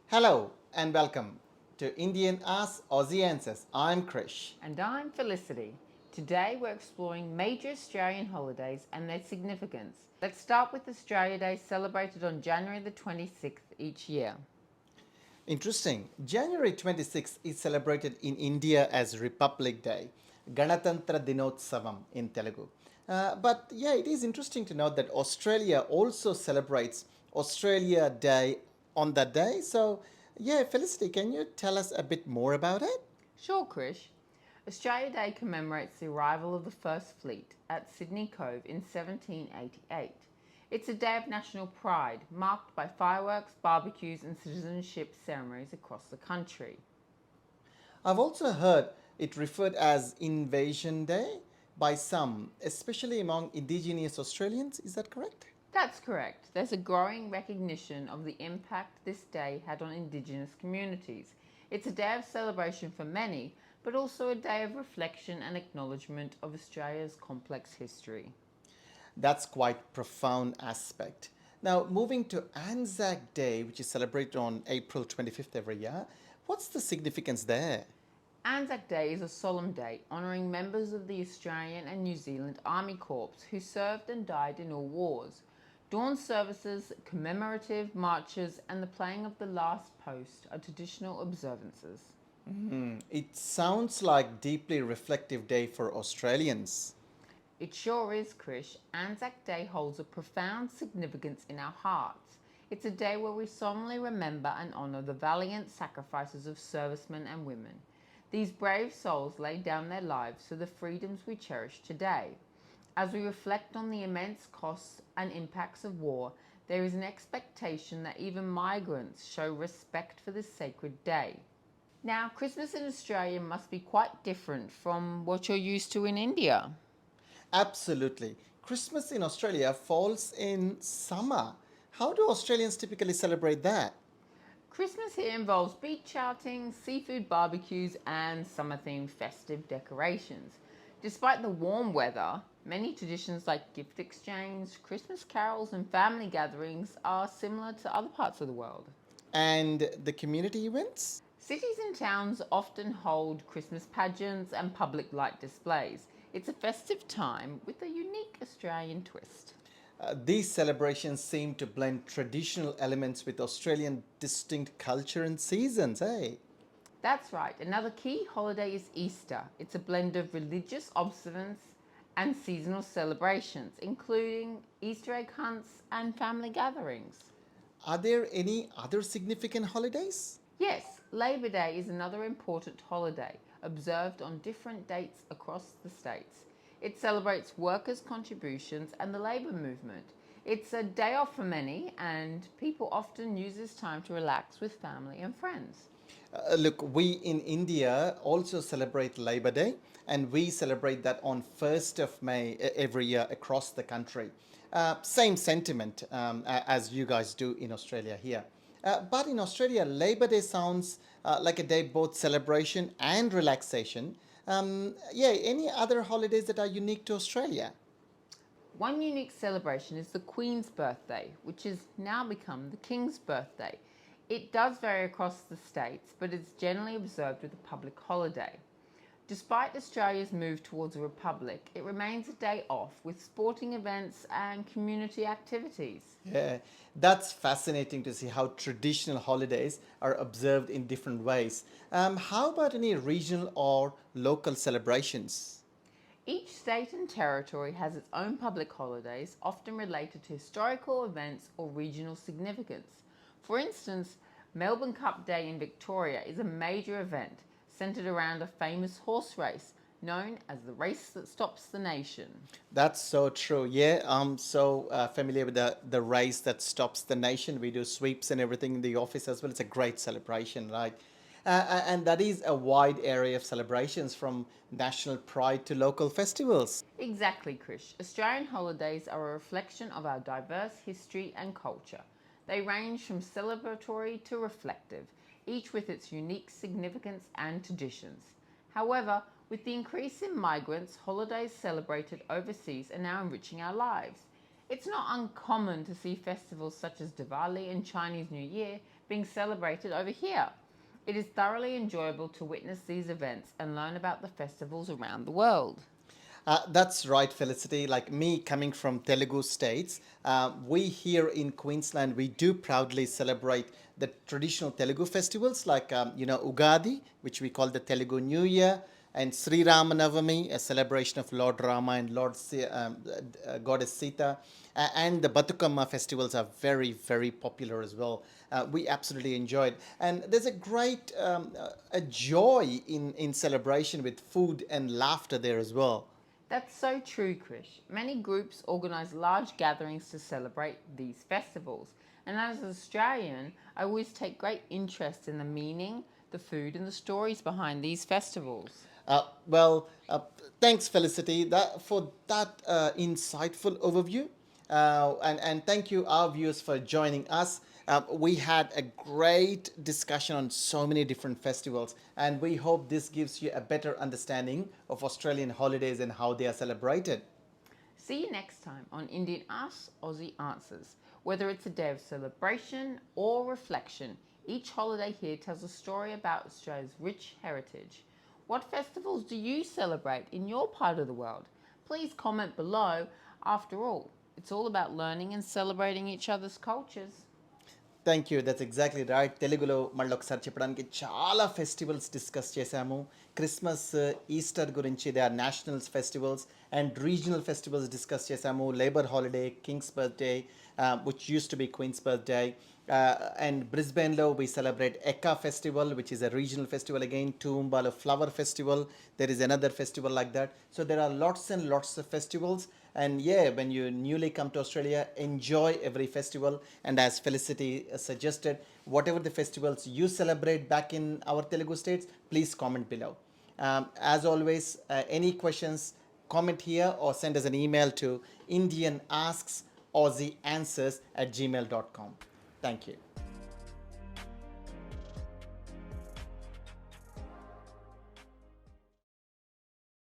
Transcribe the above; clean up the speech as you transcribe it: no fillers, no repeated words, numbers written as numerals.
Hello and welcome to Indian Ask Aussie Answers. I'm Krish. And I'm Felicity. Today we're exploring major Australian holidays and their significance. Let's start with Australia Day, celebrated on January the 26th each year. Interesting. January 26th is celebrated in India as Republic Day, Ganatantra Dinotsavam in Telugu. But yeah, it is interesting to note that Australia also celebrates Australia Day on that day. So, yeah, Felicity, can you tell us a bit more about it? Sure, Krish. Australia Day commemorates the arrival of the First Fleet at Sydney Cove in 1788. It's a day of national pride, marked by fireworks, barbecues, and citizenship ceremonies across the country. I've also heard it referred as Invasion Day by some, especially among Indigenous Australians. Is that correct? That's correct. There's a growing recognition of the impact this day had on Indigenous communities. It's a day of celebration for many, but also a day of reflection and acknowledgement of Australia's complex history. That's quite profound aspect. Now, moving to ANZAC Day, which is celebrated on April 25th every year, what's the significance there? ANZAC Day is a solemn day honouring members of the Australian and New Zealand Army Corps who served and died in all wars. Dawn services, commemorative marches, and the playing of the last post are traditional observances. It sounds like deeply reflective day for Australians. It sure is, Krish. Anzac Day holds a profound significance in our hearts. It's a day where we solemnly remember and honour the valiant sacrifices of servicemen and women. These brave souls laid down their lives for the freedoms we cherish today. As we reflect on the immense costs and impacts of war, there is an expectation that even migrants show respect for this sacred day. Now, Christmas in Australia must be quite different from what you're used to in India. Absolutely. Christmas in Australia falls in summer. How do Australians typically celebrate that? Christmas here involves beach outings, seafood barbecues, and summer themed festive decorations. Despite the warm weather, many traditions like gift exchange, Christmas carols, and family gatherings are similar to other parts of the world. And the community events? Cities and towns often hold Christmas pageants and public light displays. It's a festive time with a unique Australian twist. These celebrations seem to blend traditional elements with Australian distinct culture and seasons, eh? That's right. Another key holiday is Easter. It's a blend of religious observance and seasonal celebrations, including Easter egg hunts and family gatherings. Are there any other significant holidays? Yes, Labor Day is another important holiday, observed on different dates across the states. It celebrates workers' contributions and the labour movement. It's a day off for many, and people often use this time to relax with family and friends. Look, we in India also celebrate Labor Day, and we celebrate that on 1st of May every year across the country. Same sentiment as you guys do in Australia here. But in Australia, Labor Day sounds like a day both celebration and relaxation. Yeah, any other holidays that are unique to Australia? One unique celebration is the Queen's birthday, which has now become the King's birthday. It does vary across the states, but it's generally observed with a public holiday. Despite Australia's move towards a republic, it remains a day off with sporting events and community activities. Yeah, that's fascinating to see how traditional holidays are observed in different ways. How about any regional or local celebrations? Each state and territory has its own public holidays, often related to historical events or regional significance. For instance, Melbourne Cup Day in Victoria is a major event centred around a famous horse race known as the race that stops the nation. That's so true. Yeah, I'm so familiar with the race that stops the nation. We do sweeps and everything in the office as well. It's a great celebration, right? And that is a wide area of celebrations from national pride to local festivals. Exactly, Krish. Australian holidays are a reflection of our diverse history and culture. They range from celebratory to reflective, each with its unique significance and traditions. However, with the increase in migrants, holidays celebrated overseas are now enriching our lives. It's not uncommon to see festivals such as Diwali and Chinese New Year being celebrated over here. It is thoroughly enjoyable to witness these events and learn about the festivals around the world. That's right, Felicity. Like me coming from Telugu states, we here in Queensland, we do proudly celebrate the traditional Telugu festivals like, Ugadi, which we call the Telugu New Year, and Sri Ramanavami, a celebration of Lord Rama and Goddess Sita. And the Batukamma festivals are very, very popular as well. We absolutely enjoy it. And there's a great a joy in celebration with food and laughter there as well. That's so true, Krish. Many groups organise large gatherings to celebrate these festivals. And as an Australian, I always take great interest in the meaning, the food, and the stories behind these festivals. Well, thanks, Felicity, for that insightful overview. And thank you, our viewers, for joining us. We had a great discussion on so many different festivals, and we hope this gives you a better understanding of Australian holidays and how they are celebrated. See you next time on Indian Asks, Aussie Answers. Whether it's a day of celebration or reflection, each holiday here tells a story about Australia's rich heritage. What festivals do you celebrate in your part of the world? Please comment below. After all, it's all about learning and celebrating each other's cultures. Thank you that's exactly right. తెలుగులో మళ్ళీ ఒకసారి చెప్పడానికి చాలా festivals discuss చేశాము. Christmas, Easter గురించి they are nationals festivals, and regional festivals discuss చేశాము. Labour holiday, King's birthday, which uses to be Queen's birthday. And Brisbane lo we celebrate Eka festival, which is a regional festival again. Toowoomba flower festival, there is another festival like that. So there are lots and lots of festivals, and yeah, when you newly come to Australia, enjoy every festival. And as Felicity suggested, whatever the festivals you celebrate back in our Telugu states, please comment below. As always, any questions, comment here or send us an email to indianasksausieanswers@gmail.com. Thank you.